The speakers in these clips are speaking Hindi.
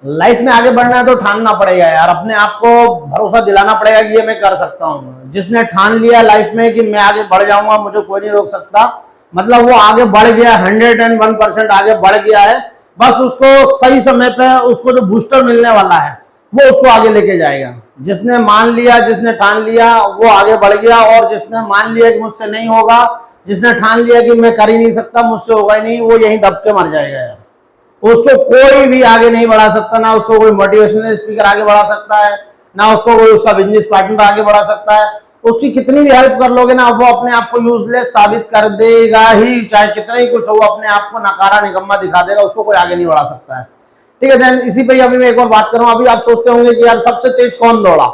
लाइफ में आगे बढ़ना है तो ठानना पड़ेगा यार, अपने आप को भरोसा दिलाना पड़ेगा कि ये मैं कर सकता हूँ। जिसने ठान लिया लाइफ में कि मैं आगे बढ़ जाऊंगा, मुझे कोई नहीं रोक सकता, मतलब वो आगे बढ़ गया, 101% आगे बढ़ गया है। बस उसको सही समय पे उसको जो बूस्टर मिलने वाला है वो उसको आगे लेके जाएगा। जिसने मान लिया, जिसने ठान लिया, वो आगे बढ़ गया। और जिसने मान लिया कि मुझसे नहीं होगा, जिसने ठान लिया कि मैं कर ही नहीं सकता, मुझसे होगा ही नहीं, वो यहीं दब के मर जाएगा यार। उसको कोई भी आगे नहीं बढ़ा सकता, ना उसको कोई मोटिवेशनल स्पीकर आगे बढ़ा सकता है, ना उसको कोई उसका बिजनेस पार्टनर आगे बढ़ा सकता है। उसकी कितनी भी हेल्प कर लोगे ना, वो अपने आप को यूजलेस साबित कर देगा ही, चाहे कितना ही कुछ हो, वो अपने आप को नकारा निकम्मा दिखा देगा, उसको कोई आगे नहीं बढ़ा सकता है। ठीक है, देन इसी पे अभी मैं एक और बात करूं। अभी आप सोचते होंगे कि यार सबसे तेज कौन दौड़ा,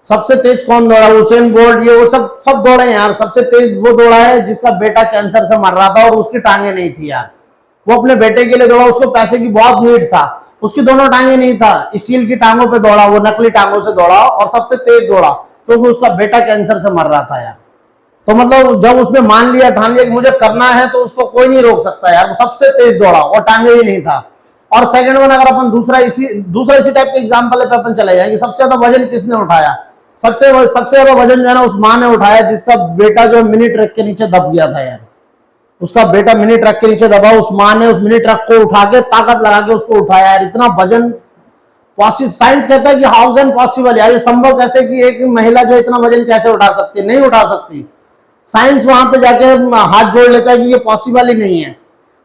सबसे तेज कौन दौड़ा, हुसैन बोल्ट, ये वो सब दौड़े यार। सबसे तेज वो दौड़ा है जिसका बेटा कैंसर से मर रहा था और उसकी टांगे नहीं थी यार। वो अपने बेटे के लिए दौड़ा, उसको पैसे की बहुत नीड था, उसकी दोनों टांगे नहीं था, स्टील की टांगों पे दौड़ा, वो नकली टांगों से दौड़ा और सबसे तेज दौड़ा क्योंकि उसका बेटा कैंसर से मर रहा था यार। तो मतलब जब उसने मान लिया, ठान लिया कि मुझे करना है, तो उसको कोई नहीं रोक सकता यार। वो सबसे तेज दौड़ा और टांगे ही नहीं था। और सेकंड वन, अगर अपन दूसरा इसी टाइप के एग्जांपल पे अपन चले जाएंगे, सबसे ज्यादा वजन किसने उठाया? सबसे ज्यादा वजन जो है ना उस माँ ने उठाया जिसका बेटा जो मिनी ट्रक के नीचे दब गया था यार। उसका बेटा मिनी ट्रक के नीचे दबा, उस माँ ने उस मिनी ट्रक को उठा के ताकत लगा के उसको उठाया यार। इतना वजन पॉसिबल, साइंस कहता है कि हाउ कैन पॉसिबल यार, ये संभव कैसे कि एक महिला जो इतना वजन कैसे उठा सकती है? नहीं उठा सकती। साइंस वहां पे जाके हाथ जोड़ लेता है कि ये पॉसिबल ही नहीं है।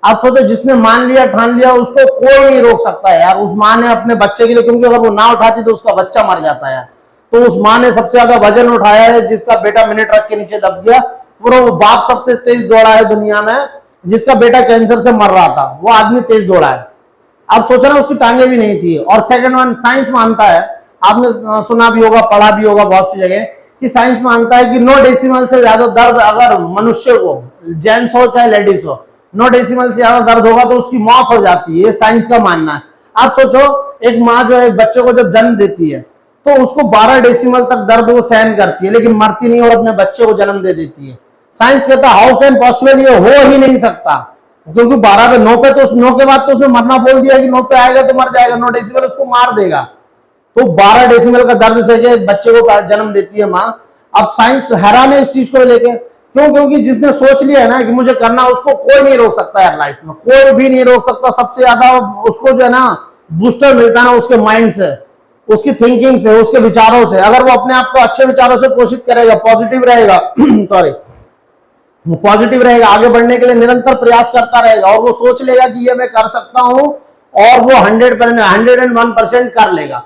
आप सोचो, जिसने मान लिया, ठान लिया, उसको कोई नहीं रोक सकता है यार। उस माँ ने अपने बच्चे के लिए, क्योंकि अगर वो ना उठाती तो उसका बच्चा मर जाता है, तो उस माँ ने सबसे ज्यादा वजन उठाया है जिसका बेटा मिनी ट्रक के नीचे दब गया। वो बाप सबसे तेज दौड़ा है दुनिया में जिसका बेटा कैंसर से मर रहा था, वो आदमी तेज दौड़ा है। आप सोचा ना, उसकी टांगे भी नहीं थी। और सेकंड वन, साइंस मानता है, आपने सुना भी होगा, पढ़ा भी होगा बहुत सी जगह, कि साइंस मानता है कि 9 डेसिमल से ज्यादा दर्द अगर मनुष्य को, जेंट्स हो चाहे लेडीज हो, 9 डेसिमल से ज्यादा दर्द होगा तो उसकी मौत हो जाती है। ये साइंस का मानना है। आप सोचो, एक माँ जो है एक बच्चे को जब जन्म देती है तो उसको 12 डेसिमल तक दर्द वो सहन करती है, लेकिन मरती नहीं और अपने बच्चे को जन्म दे देती है। साइंस कहता है हाउ कैन पॉसिबल, ये हो ही नहीं सकता, क्योंकि 12 पे 9 पे, तो 9 के बाद तो उसने मरना बोल दिया कि 9 पे आएगा तो मर जाएगा, 9 डेसिमल उसको मार देगा। तो 12 डेसिमल का दर्द सह के बच्चे को जन्म देती है माँ। अब साइंस हैरान है इस चीज को लेके, क्यों? क्योंकि जिसने सोच लिया है ना कि मुझे करना, उसको कोई नहीं रोक सकता है लाइफ में, कोई भी नहीं रोक सकता। सबसे ज्यादा उसको जो है ना बूस्टर मिलता है ना उसके माइंड से, उसकी थिंकिंग से, उसके विचारों से। अगर वो अपने आप को अच्छे विचारों से पोषित करेगा, पॉजिटिव रहेगा सॉरी पॉजिटिव रहेगा, आगे बढ़ने के लिए निरंतर प्रयास करता रहेगा, और वो सोच लेगा कि ये मैं कर सकता हूं, और वो 101% कर लेगा,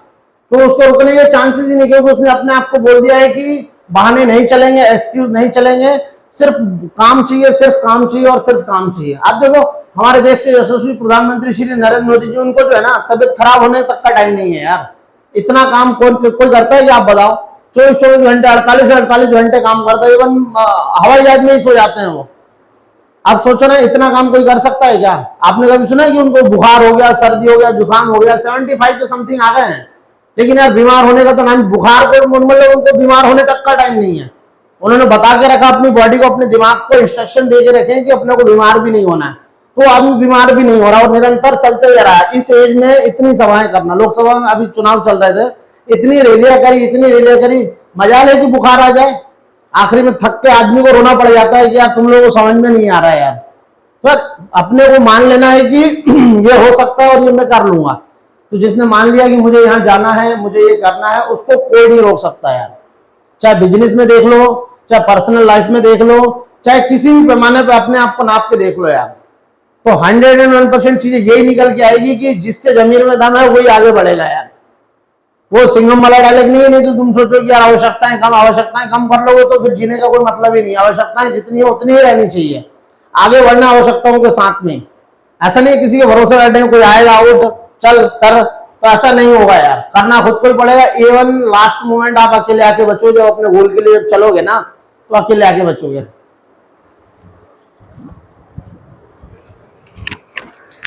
तो उसको रुकने के चांसेस ही नहीं, क्योंकि उसने अपने आप को बोल दिया है कि बहाने नहीं चलेंगे, एक्सक्यूज नहीं चलेंगे, सिर्फ काम चाहिए, सिर्फ काम चाहिए और सिर्फ काम चाहिए। आप देखो, हमारे देश के यशस्वी प्रधानमंत्री श्री नरेंद्र मोदी जी, उनको जो है ना तबियत खराब होने तक का टाइम नहीं है यार। इतना काम कोई करता है कि आप बताओ? 24 घंटे, 48 घंटे काम करता है। इवन हवाई जहाज में ही सो जाते हैं वो। आप सोचो ना, इतना काम कोई कर सकता है क्या? आपने कभी सुना है कि उनको बुखार हो गया, सर्दी हो गया, जुकाम हो गया? 75 के समथिंग आ गए हैं, लेकिन यार बीमार होने का तो नाम, बुखार को मतलब उनको बीमार होने तक का टाइम नहीं है। उन्होंने बता के रखा अपनी बॉडी को, अपने दिमाग को इंस्ट्रक्शन दे के रखे कि अपने को बीमार भी नहीं होना है, तो आदमी बीमार भी नहीं हो रहा और निरंतर चलते जा रहा है। इस एज में इतनी सभाएं करना, लोकसभा में अभी चुनाव चल रहे थे, इतनी रैलियां करी, मजाल है कि बुखार आ जाए। आखिरी में थक के आदमी को रोना पड़ जाता है कि यार तुम लोगों को समझ में नहीं आ रहा है यार। तो अपने को मान लेना है कि ये हो सकता है और ये मैं कर लूंगा। तो जिसने मान लिया कि मुझे यहाँ जाना है, मुझे ये करना है, उसको कोई नहीं रोक सकता यार। चाहे बिजनेस में देख लो, चाहे पर्सनल लाइफ में देख लो, चाहे किसी भी पैमाने पे अपने आप को नाप के देख लो यार। तो 101% चीजें यही निकल के आएगी कि जिसके जमीन में दम है वही आगे बढ़ेगा यार। वो सिंघम वाला डायलॉग नहीं है, नहीं तो तुम सोचो कि यार आवश्यकताएं कम कर लोगे तो फिर जीने का कोई मतलब ही नहीं। आवश्यकताएं जितनी है उतनी ही रहनी चाहिए, आगे बढ़ना आवश्यकताओं के साथ में। ऐसा नहीं किसी के भरोसे बैठे कोई आएगा उठ चल कर, तो ऐसा नहीं होगा यार। करना खुद को ही पड़ेगा। इवन लास्ट मोमेंट आप अकेले आके बचोगे, जब अपने गोल के लिए जब चलोगे ना, तो अकेले आके बचोगे।